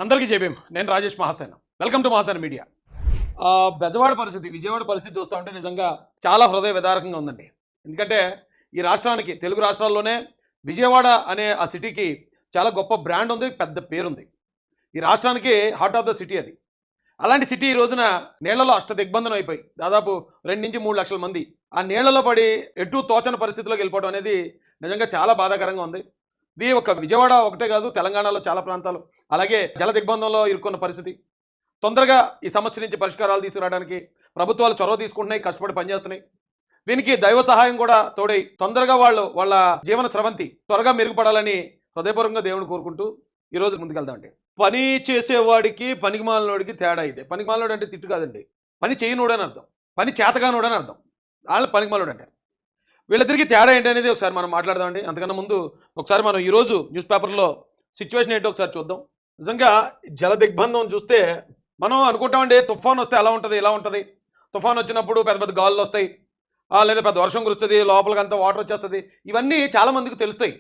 అందరికీ జేబీఎం. నేను Rajesh Mahasena. Welcome to Mahasena media. Bezawada పరిస్థితి, విజయవాడ పరిస్థితి చూస్తూ ఉంటే నిజంగా చాలా హృదయ విదారకంగా ఉందండి. ఎందుకంటే ఈ రాష్ట్రానికి, తెలుగు రాష్ట్రాల్లోనే విజయవాడ అనే ఆ సిటీకి చాలా గొప్ప బ్రాండ్ ఉంది, పెద్ద పేరుంది. ఈ రాష్ట్రానికి హార్ట్ ఆఫ్ ద సిటీ అది. అలాంటి సిటీ ఈ రోజున నీళ్లలో అష్టదిగ్బంధనం అయిపోయి దాదాపు 2-3 లక్షల మంది ఆ నీళ్లలో పడి ఎటు తోచని పరిస్థితిలోకి వెళ్ళిపోవడం అనేది నిజంగా చాలా బాధాకరంగా ఉంది. ఇది ఒక విజయవాడ ఒకటే కాదు, తెలంగాణలో చాలా ప్రాంతాలు అలాగే జల దిగ్బంధంలో ఇరుక్కున్న పరిస్థితి. తొందరగా ఈ సమస్య నుంచి పరిష్కారాలు తీసుకురావడానికి ప్రభుత్వాలు చొరవ తీసుకుంటున్నాయి, కష్టపడి పనిచేస్తున్నాయి. దీనికి దైవ సహాయం కూడా తోడై తొందరగా వాళ్ళ జీవన స్రవంతి త్వరగా మెరుగుపడాలని హృదయపూర్వకంగా దేవుని కోరుకుంటూ ఈరోజు ముందుకెళ్దామండి. పని చేసేవాడికి పనికిమాలినోడికి తేడా ఇదే. పనికిమాలినోడు అంటే తిట్టు కాదండి, పని చేయనోడు అని అర్థం, పని చేతగానోడు అని అర్థం. వాళ్ళు పనికిమాలినోడు అంటారు. వీళ్ళిద్దరికీ తేడా ఏంటి అనేది ఒకసారి మనం మాట్లాడదామండి. అంతకన్నా ముందు ఒకసారి మనం ఈరోజు న్యూస్ పేపర్లో సిచ్యువేషన్ ఏంటో ఒకసారి చూద్దాం. నిజంగా జల దిగ్బంధం చూస్తే మనం అనుకుంటామండి, తుఫాన్ వస్తే అలా ఉంటుంది ఇలా ఉంటుంది. తుఫాన్ వచ్చినప్పుడు పెద్ద పెద్ద గాలులు వస్తాయి, లేదా పెద్ద వర్షం కురుస్తుంది, లోపలికంతా వాటర్ వచ్చేస్తుంది. ఇవన్నీ చాలామందికి తెలుస్తాయి.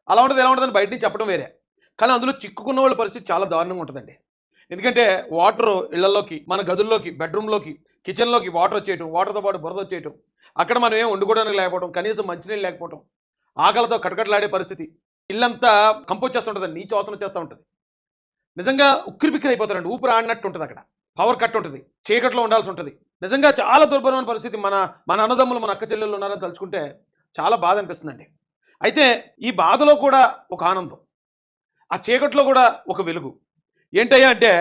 అలా ఉంటుంది ఎలా ఉంటుందని బయట నుంచి చెప్పడం వేరే. కానీ అందులో చిక్కుకున్న వాళ్ళ పరిస్థితి చాలా దారుణంగా ఉంటుందండి. ఎందుకంటే వాటర్ ఇళ్లలోకి, మన గదుల్లోకి, బెడ్రూమ్లోకి, కిచెన్లోకి వాటర్ వచ్చేయటం, వాటర్తో పాటు బురద వచ్చేయటం, అక్కడ మనం ఏం వండుకోవడానికి లేకపోవడం, కనీసం మంచినీళ్ళు లేకపోవడం, ఆకలితో కటకటలాడే పరిస్థితి, ఇల్లంతా కంపోజ్ చేస్తుంటుంది, నీచు వాసన వచ్చేస్తూ ఉంటుంది. నిజంగా ఉక్కిరి బిక్కిరి అయిపోతారండి, ఊపిరి ఆడినట్టు ఉంటుంది. అక్కడ పవర్ కట్ ఉంటుంది, చీకట్లో ఉండాల్సి ఉంటుంది. నిజంగా చాలా దుర్భరమైన పరిస్థితి. మన అన్నదమ్ములు, మన అక్క చెల్లెళ్ళు ఉన్నారని తలుచుకుంటే చాలా బాధ అనిపిస్తుందండి. అయితే ఈ బాధలో కూడా ఒక ఆనందం, ఆ చీకట్లో కూడా ఒక వెలుగు. ఏంటయ్యా అంటే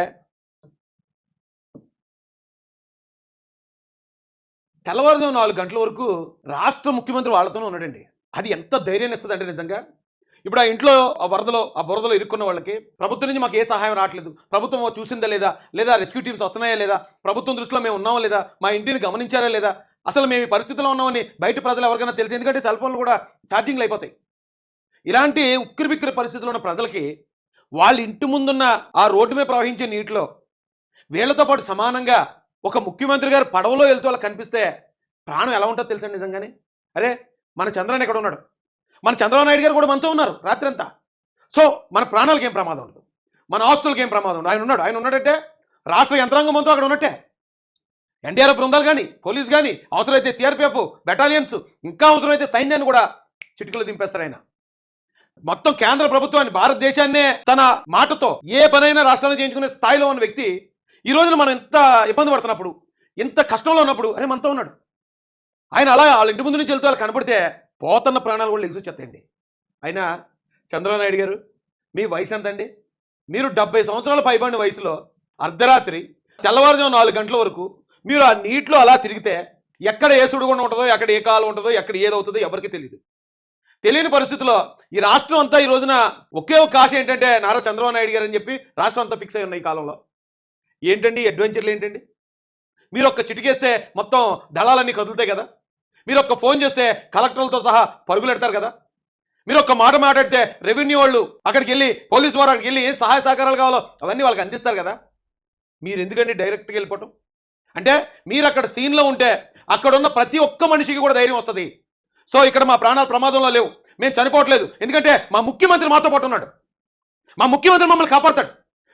తెల్లవారుజాము 4 గంటల వరకు రాష్ట్ర ముఖ్యమంత్రి వాళ్ళతోనే ఉన్నాడండి. అది ఎంత ధైర్యాన్ని ఇస్తుంది అంటే నిజంగా. ఇప్పుడు ఆ ఇంట్లో ఆ బురదలో ఇరుక్కున్న వాళ్ళకి ప్రభుత్వం నుంచి మాకు ఏ సహాయం రావట్లేదు, ప్రభుత్వం చూసిందా లేదా రెస్క్యూ టీమ్స్ వస్తున్నాయా లేదా, ప్రభుత్వం దృష్టిలో మేము ఉన్నామా లేదా, మా ఇంటిని గమనించారా లేదా, అసలు మేము ఈ పరిస్థితిలో ఉన్నామని బయట ప్రజలు ఎవరికైనా తెలిసి, ఎందుకంటే సెల్ ఫోన్లు కూడా ఛార్జింగ్లు అయిపోతాయి. ఇలాంటి ఉక్కిరి బిక్కిరి పరిస్థితుల్లో ఉన్న ప్రజలకి వాళ్ళ ఇంటి ముందున్న ఆ రోడ్డు మీద ప్రవహించే నీటిలో వీళ్లతో పాటు సమానంగా ఒక ముఖ్యమంత్రి గారు పడవలో వెళ్తూ వాళ్ళకి కనిపిస్తే ప్రాణం ఎలా ఉంటుందో తెలుసండి నిజంగానే. అరే, మన చంద్రబాబు ఎక్కడ ఉన్నాడు, మన చంద్రబాబు నాయుడు గారు కూడా మనతో ఉన్నారు రాత్రి అంతా. సో మన ప్రాణాలకు ఏం ప్రమాదం ఉండదు, మన ఆస్తులకి ఏం ప్రమాదం ఉండదు. ఆయన ఉన్నాడంటే రాష్ట్ర యంత్రాంగం అంతా అక్కడ ఉన్నట్టే. ఎన్డీఆర్ఎఫ్ బృందాలు కానీ, పోలీసు కానీ, అవసరమైతే సిఆర్పిఎఫ్ బెటాలియన్స్, ఇంకా అవసరమైతే సైన్యాన్ని కూడా చిటికలు దింపేస్తారు ఆయన. మొత్తం కేంద్ర ప్రభుత్వాన్ని, భారతదేశాన్నే తన మాటతో ఏ పనైనా రాష్ట్రాన్ని చేయించుకునే స్థాయిలో ఉన్న వ్యక్తి ఈ రోజున మనం ఇంత ఇబ్బంది పడుతున్నప్పుడు, ఇంత కష్టంలో ఉన్నప్పుడు అరే మనతో ఉన్నాడు. ఆయన అలా వాళ్ళ ఇంటి ముందు నుంచి వెళ్తూ వాళ్ళు కనపడితే పోతున్న ప్రాణాలు కూడా లెగిసి వచ్చేస్తాయండి. అయినా చంద్రబాబు నాయుడు గారు, మీ వయసు ఎంతండి? మీరు 70 సంవత్సరాల పైబడిన వయసులో అర్ధరాత్రి తెల్లవారుజాము 4 గంటల వరకు మీరు ఆ నీటిలో అలా తిరిగితే ఎక్కడ ఏ సుడిగుండం ఉంటుందో, ఎక్కడ ఏ కాలం ఉంటుందో, ఎక్కడ ఏదవుతుందో ఎవరికి తెలియదు. తెలియని పరిస్థితుల్లో ఈ రాష్ట్రం అంతా ఈ రోజున ఒకే ఒక ఆశ ఏంటంటే నారా చంద్రబాబు నాయుడు గారు అని చెప్పి రాష్ట్రం అంతా ఫిక్స్ అయి ఉన్న ఈ కాలంలో ఏంటండి అడ్వెంచర్లు ఏంటండి? మీరు ఒక్క చిటికేస్తే మొత్తం దళాలన్నీ కదులుతాయి కదా, మీరు ఒక్క ఫోన్ చేస్తే కలెక్టర్లతో సహా పరుగులు పెడతారు కదా, మీరు ఒక్క మాట మాట్లాడితే రెవెన్యూ వాళ్ళు అక్కడికి వెళ్ళి, పోలీసు వారు అక్కడికి వెళ్ళి ఏ సహాయ సహకారాలు కావాలో అవన్నీ వాళ్ళకి అందిస్తారు కదా. మీరు ఎందుకండి డైరెక్ట్గా వెళ్ళిపోవటం? అంటే మీరు అక్కడ సీన్లో ఉంటే అక్కడ ఉన్న ప్రతి ఒక్క మనిషికి కూడా ధైర్యం వస్తుంది. సో ఇక్కడ మా ప్రాణాలు ప్రమాదంలో లేవు, మేము చనిపోవట్లేదు, ఎందుకంటే మా ముఖ్యమంత్రి మాతో పాటు ఉన్నాడు, మా ముఖ్యమంత్రి మమ్మల్ని కాపాడతాడు,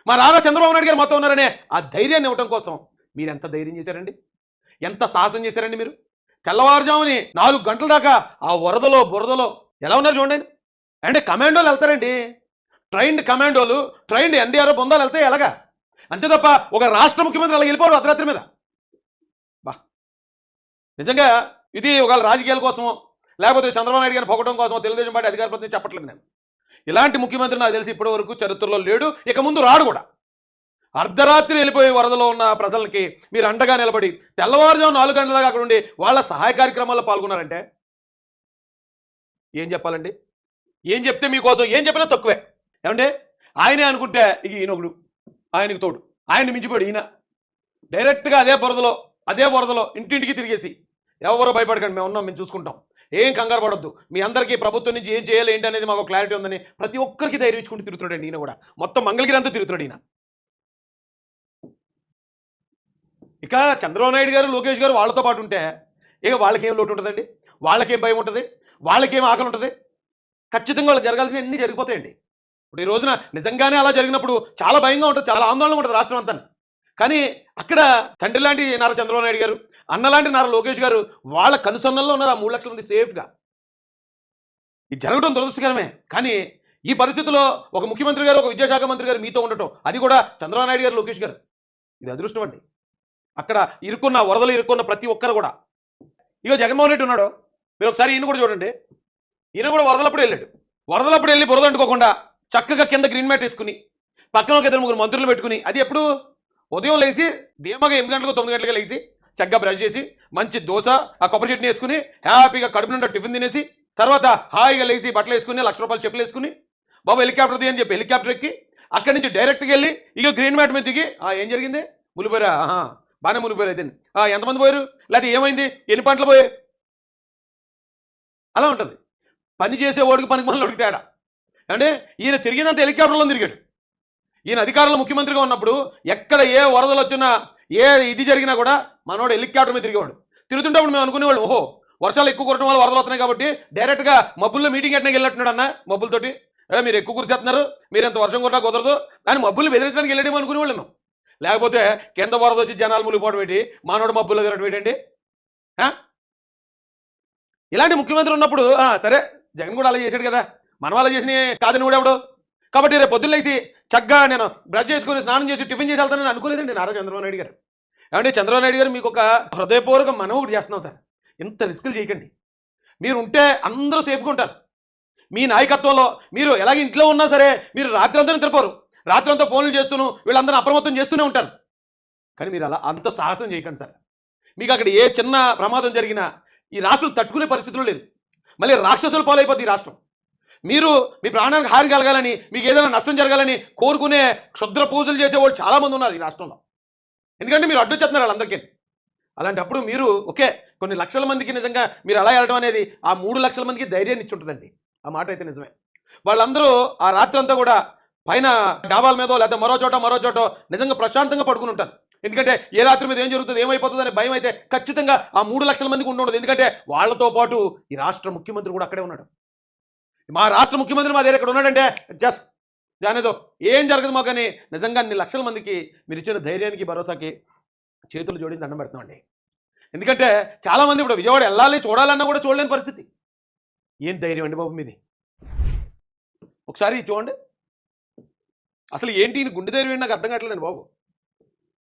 మా నారా చంద్రబాబు నాయుడు గారు మాతో ఉన్నారనే ఆ ధైర్యాన్ని ఇవ్వడం కోసం మీరు ఎంత ధైర్యం చేశారండి, ఎంత సాహసం చేశారండి మీరు. తెల్లవారుజాముని 4 గంటల దాకా ఆ వరదలో బురదలో ఎలా ఉన్నారు చూడండి. అంటే కమాండోలు వెళ్తారండి, ట్రైన్డ్ కమాండోలు, ట్రైన్డ్ ఎన్డీఆర్ఎఫ్ బృందాలు వెళ్తాయి ఎలాగా, అంతే తప్ప ఒక రాష్ట్ర ముఖ్యమంత్రి అలా వెళ్ళిపోవడం అర్ధరాత్రి మీద. బా, నిజంగా ఇది ఒకవేళ రాజకీయాల కోసమో లేకపోతే చంద్రబాబు నాయుడు గారిని పొగడం కోసమో తెలుగుదేశం పార్టీ అధికార ప్రతినిధి చెప్పట్లేదు నేను. ఇలాంటి ముఖ్యమంత్రి నాకు తెలిసి ఇప్పటి వరకు చరిత్రలో లేడు, ఇక ముందు రాడు కూడా. అర్ధరాత్రి వెళ్ళిపోయే వరదలో ఉన్న ప్రజలకి మీరు అండగా నిలబడి తెల్లవారుజాము 4 గంటల దాకా అక్కడ ఉండి వాళ్ళ సహాయ కార్యక్రమాల్లో పాల్గొన్నారంటే ఏం చెప్పాలండి? ఏం చెప్తే మీకోసం ఏం చెప్పినా తక్కువే. ఏమంటే ఆయనే అనుకుంటే ఇక ఈయనొకడు, ఆయనకు తోడు, ఆయన్ని మించిపోయాడు ఈయన. డైరెక్ట్గా అదే బురదలో ఇంటింటికి తిరిగేసి ఎవరో భయపడకండి, మేము ఉన్నాం, మేము చూసుకుంటాం, ఏం కంగారు పడొద్దు, మీ అందరికీ ప్రభుత్వం నుంచి ఏం చేయాలి ఏంటి అనేది మాకు క్లారిటీ ఉందని ప్రతి ఒక్కరికి ధైర్యం ఇచ్చుకుంటూ తిరుగుతాడండి ఈయన కూడా. మొత్తం మంగళగిరి అంతా తిరుగుతాడు ఈయన. ఇక చంద్రబాబు నాయుడు గారు, లోకేష్ గారు వాళ్ళతో పాటు ఉంటే ఇక వాళ్ళకేం లోటు ఉంటుందండి, వాళ్ళకేం భయం ఉంటుంది, వాళ్ళకేం ఆకలి ఉంటుంది? ఖచ్చితంగా వాళ్ళు జరగాల్సినవి అన్నీ జరిగిపోతాయండి. ఇప్పుడు ఈ రోజున నిజంగానే అలా జరిగినప్పుడు చాలా భయంగా ఉంటుంది, చాలా ఆందోళనగా ఉంటుంది రాష్ట్రం అంతా. కానీ అక్కడ తండ్రి లాంటి నారా చంద్రబాబు నాయుడు గారు, అన్న లాంటి నారా లోకేష్ గారు వాళ్ళ కనుసన్నల్లో ఉన్నారు ఆ 3 లక్షల మంది సేఫ్గా. ఇది జరగడం దురదృష్టకరమే. కానీ ఈ పరిస్థితుల్లో ఒక ముఖ్యమంత్రి గారు, ఒక విద్యాశాఖ మంత్రి గారు మీతో ఉండటం, అది కూడా చంద్రబాబు నాయుడు గారు, లోకేష్ గారు, ఇది అదృష్టం అండి. అక్కడ ఇరుక్కున్న వరదలు ఇరుక్కున్న ప్రతి ఒక్కరు కూడా. ఇగో జగన్మోహన్ రెడ్డి ఉన్నాడు, మీరు ఒకసారి ఈయన కూడా చూడండి. ఈయన కూడా వరదలప్పుడు వెళ్ళాడు. వరదలప్పుడు వెళ్ళి బురద అంటుకోకుండా చక్కగా కింద గ్రీన్ మ్యాట్ వేసుకుని పక్కన ఒక 2-3 మంత్రులు పెట్టుకుని, అది ఎప్పుడు ఉదయం లేచి ధీమాగా 8 గంటలకు 9 గంటలకు లేచి చక్కగా బ్రష్ చేసి మంచి దోశ ఆ కొబ్బరి చట్నీ వేసుకుని హ్యాపీగా కడుపు నిండా టిఫిన్ తినేసి తర్వాత హాయిగా లేచి బట్టలు వేసుకుని ₹1,00,000 చెప్పులు వేసుకుని బాబు హెలికాప్టర్ దిగని చెప్పి హెలికాప్టర్ ఎక్కి అక్కడి నుంచి డైరెక్ట్గా వెళ్ళి ఇక గ్రీన్ మ్యాట్ మీద దిగి ఏం జరిగింది మునిపోయారా, బాగానే మునిపోయారు అయితే ఎంతమంది పోయారు, లేకపోతే ఏమైంది, ఎన్ని పంటలు పోయాయి, అలా ఉంటుంది. పని చేసే ఓడికి పనికి మనలోడికి తేడా. అంటే ఈయన తిరిగినంత హెలికాప్టర్లో తిరిగాడు. ఈయన అధికారంలో ముఖ్యమంత్రిగా ఉన్నప్పుడు ఎక్కడ ఏ వరదలు వచ్చినా ఏ ఇది జరిగినా కూడా మనోడు హెలికాప్టర్ మీద తిరిగేవాడు. తిరుగుతుంటప్పుడు మేము అనుకునేవాళ్ళు, ఓహో వర్షాలు ఎక్కువ కురటం వల్ల వరదలు వస్తున్నాయి కాబట్టి డైరెక్ట్గా మబ్బుల్లో మీటింగ్ ఎట్లా వెళ్ళినట్టున్నాడు అన్న, మబ్బులతోటి మీరు ఎక్కువ కురిసేస్తున్నారు, మీరు ఎంత వర్షం కొట్టా కుదరదు అని మబ్బులు బెదిరించడానికి వెళ్ళడేమో అనుకునేవాళ్ళు మేము. లేకపోతే కింద వరద వచ్చి జనాలు మునిగిపోవడం ఏంటి, మానవుడు మబ్బుల్లో తిరగడం ఏంటండి. ఇలాంటి ముఖ్యమంత్రి ఉన్నప్పుడు సరే జగన్ కూడా అలా చేశాడు కదా, మనం అలా చేసిన కాదని కూడా ఎవడు. కాబట్టి రేపు పొద్దున్న లేసి చక్కగా నేను బ్రష్ చేసుకుని స్నానం చేసి టిఫిన్ చేసి వెళ్తానని అనుకోలేదండి నారా చంద్రబాబు నాయుడు గారు. ఏమంటే చంద్రబాబు నాయుడు గారు మీకు ఒక హృదయపూర్వక మనం ఒకటి చేస్తున్నాం సార్, ఇంత రిస్కులు చేయకండి. మీరు ఉంటే అందరూ సేఫ్గా ఉంటారు. మీ నాయకత్వంలో మీరు ఎలాగ ఇంట్లో ఉన్నా సరే మీరు రాత్రి అంతా నిద్రపోరు, రాత్రి అంతా ఫోన్లు చేస్తూను వీళ్ళందరూ అప్రమత్తం చేస్తూనే ఉంటారు. కానీ మీరు అలా అంత సాహసం చేయకండి సార్. మీకు అక్కడ ఏ చిన్న ప్రమాదం జరిగినా ఈ రాష్ట్రం తట్టుకునే పరిస్థితులు లేదు, మళ్ళీ రాక్షసులు పాలైపోతుంది ఈ రాష్ట్రం. మీరు మీ ప్రాణానికి హాని కలగాలని, మీకు ఏదైనా నష్టం జరగాలని కోరుకునే క్షుద్ర పూజలు చేసేవాళ్ళు చాలామంది ఉన్నారు ఈ రాష్ట్రంలో. ఎందుకంటే మీరు అడ్డు చెప్తున్నారు వాళ్ళందరికీ. అలాంటప్పుడు మీరు ఓకే కొన్ని లక్షల మందికి నిజంగా మీరు అలా వెళ్ళడం అనేది ఆ 3 లక్షల మందికి ధైర్యాన్ని ఇచ్చి ఉంటుందండి. ఆ మాట అయితే నిజమే. వాళ్ళందరూ ఆ రాత్రి అంతా కూడా పైన డాబాల మీదో లేకపోతే మరో చోట నిజంగా ప్రశాంతంగా పడుకుని ఉంటారు. ఎందుకంటే ఏ రాత్రి మీద ఏం జరుగుతుంది, ఏమైపోతుంది అనే భయం అయితే ఖచ్చితంగా ఆ 3 లక్షల మందికి ఉండదు. ఎందుకంటే వాళ్ళతో పాటు ఈ రాష్ట్ర ముఖ్యమంత్రి కూడా అక్కడే ఉన్నాడు. మా రాష్ట్ర ముఖ్యమంత్రి మా దగ్గర ఎక్కడ ఉన్నాడంటే జస్ట్ దానేదో ఏం జరగదు మాకు అని నిజంగా అన్ని లక్షల మందికి మీరు ఇచ్చిన ధైర్యానికి భరోసాకి చేతులు జోడించి దండం పెడుతున్నామండి. ఎందుకంటే చాలామంది ఇప్పుడు విజయవాడ వెళ్ళాలి చూడాలన్నా కూడా చూడలేని పరిస్థితి. ఏం ధైర్యం అండి బాబు మీది, ఒకసారి చూడండి. అసలు ఏంటి గుండె ధైర్యం నాకు అర్థం కావట్లేదండి బాబు.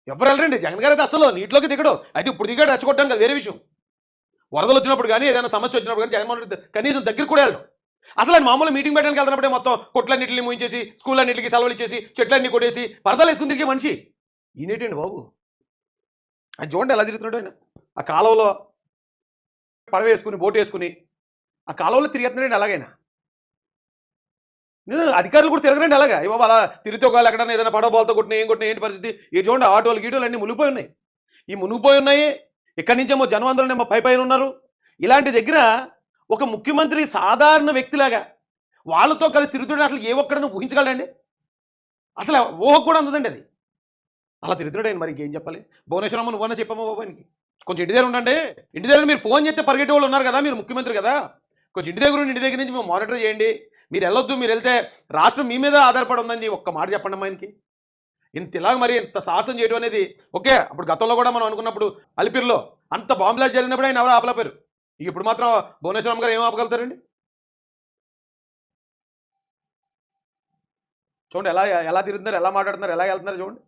ఎవరు వెళ్ళరండి, జగన్ గారు అయితే అసలు నీటిలోకి దిగడు. అయితే ఇప్పుడు దిగాడు రెచ్చగొట్టాను కదా వేరే విషయం. వరదలు వచ్చినప్పుడు కానీ ఏదైనా సమస్య వచ్చినప్పుడు కానీ జగన్మోహన్ రెడ్డి కనీసం దగ్గర కూడా వెళ్ళడం. అసలు ఆయన మామూలు మీటింగ్ పెట్టడానికి వెళ్తున్నప్పుడే మొత్తం కొట్లన్నింటిని మూయించేసి స్కూళ్ళన్నింటికి సెలవులు ఇచ్చేసి చెట్లన్నీ కొట్టేసి పరదాలు వేసుకుని తిరిగే మనిషి ఈయనేటండి బాబు. ఆయన చూడండి ఎలా తిరుగుతున్నాడు ఆయన. ఆ కాలువలో పడవ వేసుకుని బోట్ వేసుకుని ఆ కాలువలో తిరుగుతున్నాడండి. అలాగైనా అధికారులు కూడా తిరగరండి అలాగా. ఇవ్వ అలా తిరిగితే ఒకవేళ ఎక్కడన్నా ఏదైనా పడవ బాల్తో కొట్టిన ఏం కొట్టిన ఏంటి పరిస్థితి. ఈ చూడండి ఆటోలు గీటోలు అన్నీ మునిగిపోయి ఉన్నాయి. ఈ మునిగిపోయి ఉన్నాయి. ఇక్కడి నుంచేమో జనవందరనేమో పైన ఉన్నారు. ఇలాంటి దగ్గర ఒక ముఖ్యమంత్రి సాధారణ వ్యక్తిలాగా వాళ్ళతో కలిసి తిరుగుతుండే అసలు ఏ ఒక్కడను ఊహించగలండి. అసలు ఊహకు కూడా అందదండి అది. అలా తిరుగుతున్నాడు ఆయన. మరి ఇంకేం చెప్పాలి. భువనేశ్వరమ్మ నువ్వన్నా చెప్పమ్మా బాబు ఆయనకి కొంచెం ఇంటి దగ్గర ఉండండి. ఇంటి దగ్గర మీరు ఫోన్ చేస్తే పరిగెట్టే వాళ్ళు ఉన్నారు కదా, మీరు ముఖ్యమంత్రి కదా, కొంచెం ఇంటి దగ్గర నుంచి మేము మానిటర్ చేయండి. మీరు వెళ్ళొద్దు, మీరు వెళ్తే రాష్ట్రం మీ మీద ఆధారపడి ఉందని ఒక్క మాట చెప్పండి అమ్మా ఆయనకి. ఇలాగ మరి ఇంత సాహసం చేయడం అనేది ఓకే. అప్పుడు గతంలో కూడా మనం అనుకున్నప్పుడు అలిపిరిలో అంత బాంబులాజ్ జరిగినప్పుడు ఆయన ఎవరు ఆపలేపారు. ఇప్పుడు మాత్రం భువనేశ్వరమ్మ గారు ఏం ఆపగలుగుతారండి. చూడండి ఎలా తిరుగుతున్నారు, ఎలా మాట్లాడుతున్నారు, ఎలా వెళ్తున్నారు చూడండి.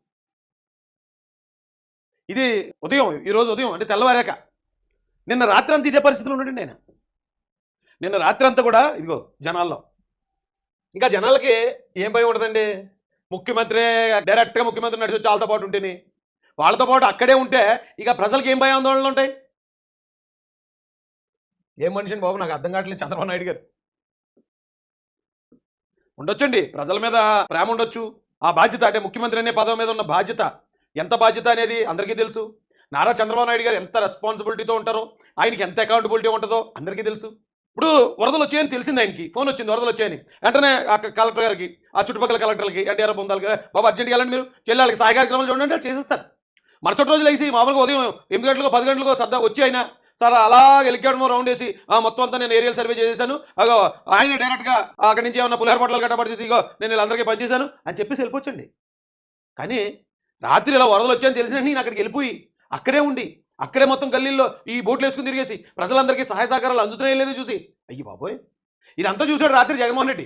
ఇది ఈరోజు ఉదయం అంటే తెల్లవారాక. నిన్న రాత్రి అంతా ఇదే పరిస్థితులు ఉన్నాడండి ఆయన. నిన్న రాత్రి అంతా కూడా ఇదిగో జనాల్లో. ఇంకా జనాలకి ఏం భయం ఉంటుందండి. ముఖ్యమంత్రి డైరెక్ట్గా ముఖ్యమంత్రి నడిచి వచ్చి వాళ్ళతో పాటు ఉంటేనే, వాళ్ళతో పాటు అక్కడే ఉంటే ఇక ప్రజలకు ఏం భయం ఆందోళనలు ఉంటాయి. ఏం మనిషిని బాబు నాకు అర్థం కావట్లేదు చంద్రబాబు నాయుడు గారు. ఉండొచ్చండి, ప్రజల మీద ప్రేమ ఉండొచ్చు. ఆ బాధ్యత అంటే ముఖ్యమంత్రి అనే పదవి మీద ఉన్న బాధ్యత ఎంత బాధ్యత అనేది అందరికీ తెలుసు. నారా చంద్రబాబు నాయుడు గారు ఎంత రెస్పాన్సిబిలిటీతో ఉంటారో, ఆయనకి ఎంత అకౌంటబిలిటీ ఉంటుందో అందరికీ తెలుసు. ఇప్పుడు వరదలు వచ్చాయని తెలిసింది ఆయనకి, ఫోన్ వచ్చింది వరదలు వచ్చాయని. వెంటనే ఆ కలెక్టర్ గారికి, ఆ చుట్టుపక్కల కలెక్టర్లకి, ఎన్టీఆర్ బొందాలకి, బాబు అర్జెంట్గా వెళ్ళండి మీరు చెల్లి వాళ్ళకి సహాయ కార్యక్రమాలు చూడండి చేసేస్తారు. మరుసటి రోజులు వేసి మామూలుగా ఉదయం 8 గంటలకు 10 గంటలకు సర్దా వచ్చి అయినా సార్ అలా హెలికాప్టర్ రౌండ్ వేసి మొత్తం అంతా నేను ఏరియల్ సర్వే చేసేసాను, అగో ఆయన డైరెక్ట్గా అక్కడి నుంచి ఏమన్నా పులిహార పొట్లాలు కట్టబడి చేసి ఇగో నేను వీళ్ళందరికీ పనిచేశాను అని చెప్పేసి వెళ్ళిపోవచ్చండి. కానీ రాత్రి ఇలా వరదలు వచ్చాయని తెలిసిన నేను అక్కడికి వెళ్ళిపోయి అక్కడే ఉండి అక్కడే మొత్తం గల్లీల్లో ఈ బోట్లు వేసుకుని తిరిగేసి ప్రజలందరికీ సహాయ సహకారాలు అందుతున్నాయి లేదు చూసి, అయ్యి బాబోయ్ ఇదంతా చూశాడు రాత్రి జగన్మోహన్ రెడ్డి.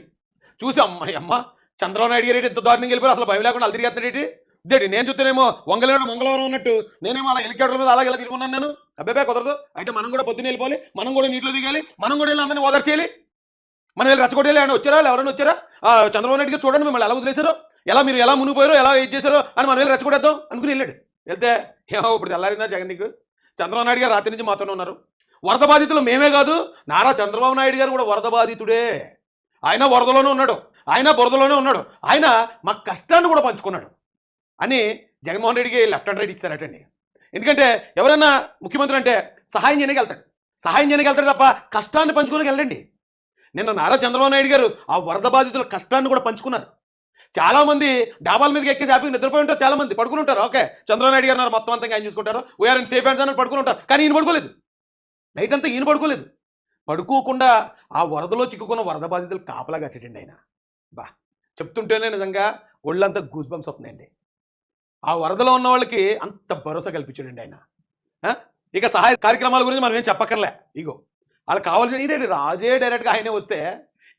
చూసి అమ్మ చంద్రబాబు నాయుడు గారు ఎంత దారుణంగా వెళ్ళిపోయారు, అసలు భయం లేకుండా అలా తిరిగేస్తాడేంటి ఇదేంటి, నేను చూస్తేనేమో మంగళవారం ఉన్నట్టు నేనేమో అలా హెలికాప్టర్ మీద అలాగే ఇలా తిరుగున్నాను నేను. అబ్బాయి కుదరదు, అయితే మనం కూడా పొద్దున్న వెళ్ళిపోవాలి, మనం కూడా నీటిలో దిగాలి, మనం కూడా వెళ్ళి అందరినీ ఓదార్ చేయాలి. మన వెళ్ళి రచ్చగొట్టేయాలి. ఏమైనా వచ్చారా, ఎవరైనా వచ్చారా, చంద్రబాబు నాయుడు గారు చూడండి మిమ్మల్ని ఎలా వదిలేశారో, ఎలా మీరు ఎలా మునిగిపోయారో, ఎలా ఇది చేశారో అని మనం వెళ్ళి రచ్చగొట్టేద్దాం అనుకుని వెళ్ళాడు. వెళ్తే ఏమో ఇప్పుడు తెల్లారిందా జగన్ నీకు, చంద్రబాబు నాయుడు గారు రాత్రి నుంచి మాతోనే ఉన్నారు. వరద బాధితులు మేమే కాదు, నారా చంద్రబాబు నాయుడు గారు కూడా వరద బాధితుడే. ఆయన వరదలోనే ఉన్నాడు, ఆయన బురదలోనే ఉన్నాడు, ఆయన మా కష్టాన్ని కూడా పంచుకున్నాడు అని జగన్మోహన్ రెడ్డికి లెఫ్ట్ అండ్ రైట్ ఇచ్చారటండి. ఎందుకంటే ఎవరైనా ముఖ్యమంత్రి అంటే సహాయం చేయడానికి వెళ్తాడు తప్ప కష్టాన్ని పంచుకోనికి వెళ్ళండి. నిన్న నారా చంద్రబాబు నాయుడు గారు ఆ వరద బాధితుల కష్టాన్ని కూడా పంచుకున్నారు. చాలామంది డాబాల మీదకి ఎక్కి హ్యాపీగా నిద్రపోయి ఉంటారు, చాలామంది పడుకుని ఉంటారు. ఓకే చంద్రబాబు నాయుడు గారు మొత్తం అంతా ఆయన చూసుకుంటారు, వీఆర్ ఇన్ సేఫ్ హ్యాండ్స్ అని పడుకుని ఉంటారు. కానీ ఈయన పడుకోలేదు, నైట్ అంతా ఈయన పడుకోలేదు. పడుకోకుండా ఆ వరదలో చిక్కుకున్న వరద బాధితులు కాపలా కాసేటండి ఆయన. చెప్తుంటేనే నిజంగా ఒళ్ళంతా గూస్ బంప్స్ అవుతున్నాయండి. ఆ వరదలో ఉన్న వాళ్ళకి అంత భరోసా కల్పించాడండి ఆయన. ఇక సహాయ కార్యక్రమాల గురించి మనం ఏం చెప్పక్కర్లే, ఇగో వాళ్ళకి కావాల్సిన ఇదేంటి, రాజే డైరెక్ట్గా ఆయనే వస్తే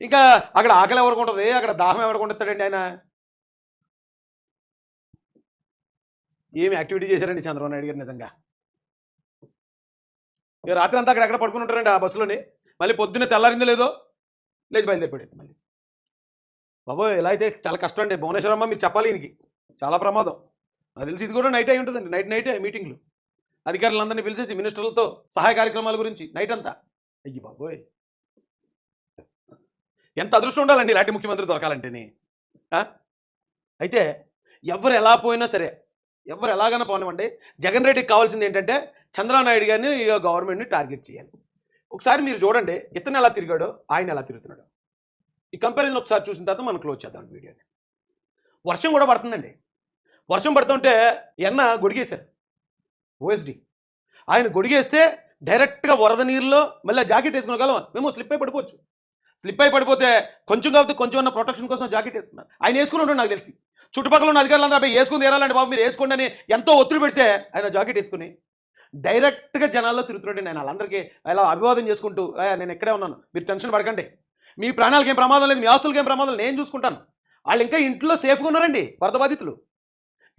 ఇంకా అక్కడ ఆకలి ఎవరికి ఉంటుంది, అక్కడ దాహం ఎవరికి ఉండేస్తాడండి ఆయన. ఏమి యాక్టివిటీ చేశారండి చంద్రబాబు నాయుడు గారు నిజంగా. ఇక రాత్రి అంతా అక్కడ పడుకుని ఉంటారండి ఆ బస్సులోని. మళ్ళీ పొద్దున్నే తెల్లారిందో లేదో లేచి బయలుదేరిపోయాడు. మళ్ళీ బాబోయ్ ఇలా అయితే చాలా కష్టం అండి. భువనేశ్వరమ్మ మీరు చెప్పాలి, ఈయనకి చాలా ప్రమాదం. నాకు తెలిసి ఇది కూడా నైట్ అయి ఉంటుందండి, నైటే మీటింగ్లు, అధికారులందరినీ పిలిచేసి మినిస్టర్లతో సహాయ కార్యక్రమాల గురించి నైట్ అంతా. అయ్యి బాబోయ్ ఎంత అదృష్టం ఉండాలండి ఇలాంటి ముఖ్యమంత్రి దొరకాలంటేనే. అయితే ఎవరు ఎలా పోయినా సరే, ఎవరు ఎలాగైనా పోనివ్వండి, జగన్ రెడ్డికి కావాల్సింది ఏంటంటే చంద్రబాబు నాయుడు గారిని గవర్నమెంట్ని టార్గెట్ చేయాలి. ఒకసారి మీరు చూడండి ఇతను ఎలా తిరిగాడో ఆయన ఎలా తిరుగుతున్నాడో. ఈ కంపారిజన్ ఒకసారి చూసిన తర్వాత మనం క్లోజ్ చేద్దాం వీడియోని. వర్షం కూడా పడుతుందండి. వర్షం పడుతుంటే ఎన్న గొడిగేశారు ఓఎస్డి. ఆయన గొడిగేస్తే డైరెక్ట్గా వరద నీరులో మళ్ళీ జాకెట్ వేసుకోగలం, మేము స్లిప్ అయి పడిపోవచ్చు. స్లిప్ అయి పడిపోతే కొంచెం కాబట్టి కొంచెం అన్న ప్రొటెక్షన్ కోసం జాకెట్ వేసుకున్నారు. ఆయన వేసుకుని ఉంటాడు నాకు తెలిసి. చుట్టుపక్కల ఉన్న అధికారులందరూ అబ్బాయి వేసుకుని తీరాలంటే బాబు మీరు వేసుకోండి అని ఎంతో ఒత్తిడి పెడితే ఆయన జాకెట్ వేసుకుని డైరెక్ట్గా జనాల్లో తిరుగుతున్నాడు. నేను వాళ్ళందరికీ అలా అభివాదం చేసుకుంటూ నేను ఎక్కడే ఉన్నాను, మీరు టెన్షన్ పడకండి, మీ ప్రాణాలకి ఏం ప్రమాదం లేదు, మీ ఆస్తులకి ఏం ప్రమాదం లేదు, నేను చూసుకుంటాను. వాళ్ళు ఇంకా ఇంట్లో సేఫ్గా ఉన్నారండి వరద బాధితులు.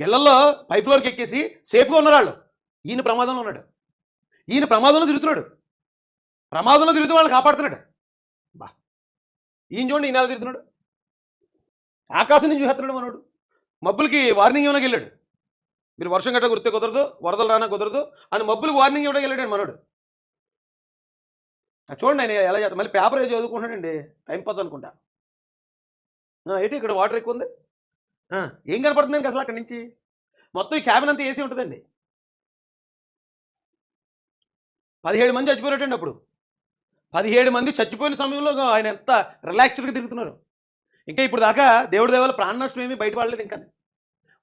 ఇళ్లలో పై ఫ్లోర్కి ఎక్కేసి సేఫ్గా ఉన్నారు వాళ్ళు. ఈయన ప్రమాదంలో ఉన్నాడు, ఈయన ప్రమాదంలో తిరుగుతున్నాడు, ప్రమాదంలో తిరుగుతూ వాళ్ళని కాపాడుతున్నాడు. ఈయన చూడండి, ఈయన ఎలా తిరుగుతున్నాడు, ఆకాశం నుంచి చూస్తున్నాడు మనోడు. మబ్బులకి వార్నింగ్ ఇవ్వడానికి వెళ్ళాడు. మీరు వర్షం గట్ట గుర్తే కుదరదు, వరదలు రానా కుదరదు అని మబ్బులకు వార్నింగ్ ఇవ్వడానికి వెళ్ళాడు మనోడు. చూడండి ఆయన ఎలా చేస్తాడు. మళ్ళీ పేపర్ ఏదో చదువుకుంటాడండి, టైంపాస్ అనుకుంటా. ఏంటి ఇక్కడ వాటర్ ఎక్కువ ఉంది, ఏం కనపడుతుంది అసలు అక్కడి నుంచి. మొత్తం ఈ క్యాబిన్ అంతా ఏసీ ఉంటుందండి. 17 మంది చచ్చిపోయినట్టండి అప్పుడు. 17 మంది చచ్చిపోయిన సమయంలో ఆయన ఎంత రిలాక్స్డ్గా తిరుగుతున్నారు. ఇంకా ఇప్పుడు దాకా దేవుడి దేవాల ప్రాణ నష్టం ఏమీ బయట పడలేదు. ఇంకా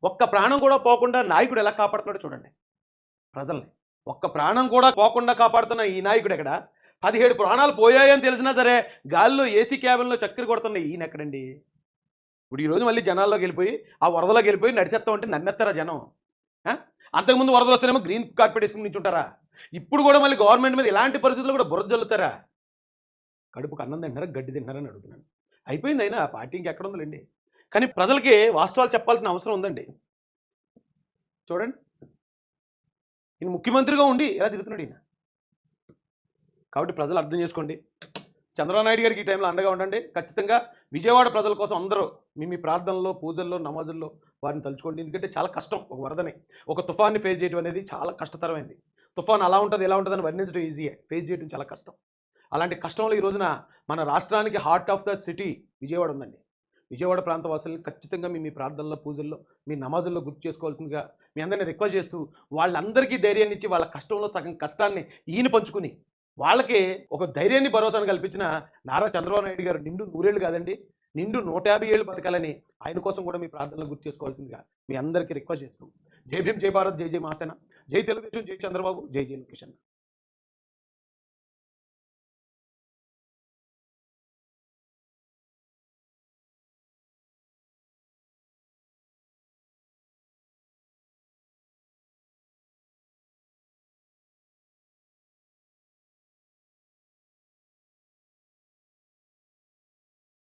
ఒక్క ప్రాణం కూడా పోకుండా నాయకుడు ఎలా కాపాడుతున్నాడో చూడండి ప్రజల్ని. ఒక్క ప్రాణం కూడా పోకుండా కాపాడుతున్న ఈ నాయకుడు ఎక్కడ, 17 ప్రాణాలు పోయాయని తెలిసినా సరే గాల్లో ఏసీ క్యాబిన్లో చక్కెర కొడుతున్న ఈయన ఎక్కడండి. ఇప్పుడు ఈరోజు మళ్ళీ జనాల్లోకి వెళ్ళిపోయి ఆ వరదలోకి వెళ్ళిపోయి నడిచేస్తామంటే నమ్మెత్తారా జనం. అంతకుముందు వరదలు వస్తేనేమో గ్రీన్ కార్పెట్ వేసుకుని నించుంటారా, ఇప్పుడు కూడా మళ్ళీ గవర్నమెంట్ మీద ఇలాంటి పరిస్థితుల్లో కూడా బురద జల్లుతారా. కడుపుకు అన్నం తింటారా గడ్డి తింటారని అడుగుతున్నాను. అయిపోయింది అయినా పార్టీ ఇంకెక్కడ ఉందండి. కానీ ప్రజలకి వాస్తవాలు చెప్పాల్సిన అవసరం ఉందండి. చూడండి ఈయన ముఖ్యమంత్రిగా ఉండి ఎలా తిరుగుతున్నాడు ఈయన. కాబట్టి ప్రజలు అర్థం చేసుకోండి, చంద్రబాబు నాయుడు గారికి ఈ టైంలో అండగా ఉండండి. ఖచ్చితంగా విజయవాడ ప్రజల కోసం అందరూ మీ ప్రార్థనలో, పూజల్లో, నమాజుల్లో వారిని తలుచుకోండి. ఎందుకంటే చాలా కష్టం ఒక వరదని, ఒక తుఫాన్ని ఫేస్ చేయడం అనేది చాలా కష్టతరమైంది. తుఫాన్ అలా ఉంటుంది ఇలా ఉంటుందని వర్ణించడం ఈజీయే, ఫేస్ చేయడం చాలా కష్టం. అలాంటి కష్టంలో ఈ రోజున మన రాష్ట్రానికి heart of the city Vijayawada ఉందండి. విజయవాడ ప్రాంత వాసుల్ని ఖచ్చితంగా మీ ప్రార్థనలో, పూజల్లో, మీ నమాజుల్లో గుర్తు చేసుకోవాల్సిందిగా మీ అందరినీ రిక్వెస్ట్ చేస్తూ, వాళ్ళందరికీ ధైర్యాన్ని ఇచ్చి వాళ్ళ కష్టంలో సగం కష్టాన్ని ఈయన పంచుకుని వాళ్ళకి ఒక ధైర్యాన్ని, భరోసాను కల్పించిన నారా చంద్రబాబు నాయుడు గారు నిండు 100 ఏళ్ళు కాదండి, నిండు 150 ఏళ్ళు బతకాలని ఆయన కోసం కూడా మీ ప్రార్థనలు గుర్తు చేసుకోవాల్సిందిగా మీ అందరికీ రిక్వెస్ట్ చేస్తూ, జై భీమ్, జై భారత్, జై జై మాసేన, జై తెలుగుదేశం, జై చంద్రబాబు, జై జై లోకేష్.